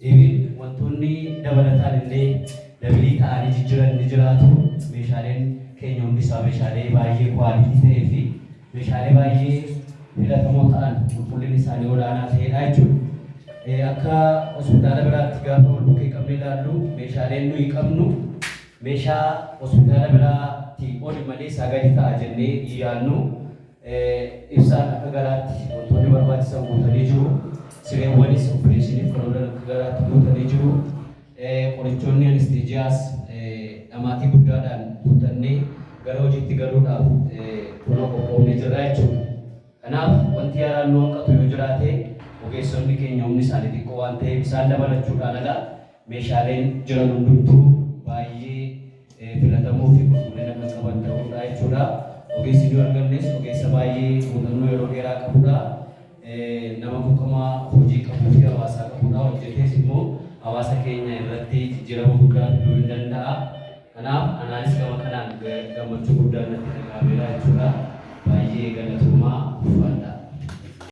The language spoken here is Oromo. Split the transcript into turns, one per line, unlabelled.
Eebiin wantoonni dabalataan illee dabilii ta'anii jiran ni jiraatu. Meeshaaleen keenya hundi isaa meeshaalee baay'ee kwaalitii ta'ee fi meeshaalee baay'ee filatamoo ta'an qulqullinni isaanii olaanaa ta'edha jechuudha. Akka hospitaala biraatti gaafa wal bukkee qabnee ilaallu meeshaaleen nuyi qabnu meeshaa hospitaala biraatti oli malee isaa gadi ta'a jennee yaadnu. Ibsaan akka garaatti wantoonni barbaachisan guutanii jiru. Sireewwanis opereeshiniif kan oolan akka garaatti guutanii jiru. Qorichoonni anesteejiyaas dhamaatii guddaadhaan guutannee gara hojiitti galuudhaaf tola qophoofnee jirra jechuudha. Kanaaf wanti yaadannoo hanqatu yoo jiraate ogeessonni keenya humni isaanii xiqqoo waan ta'eef isaan dabalachuudhaan ala meeshaaleen jiran hundumtuu baay'ee filatamoo fi qulqullina kan qaban ta'uudha jechuudha. Ogeessi yoo argannes ogeessa baay'ee muuxannoo yeroo dheeraa qabudha. Nama beekamaa hojii qabuu fi hawaasaa qabudha. Hojjetes immoo hawaasa keenya irratti jijjiirama guddaa fiduu ni danda'a. Kanaaf anaanis gama kanaan gammachuu guddaa natti dhaga'ameera jechuudha. Baay'ee galatoomaa ulfaadha.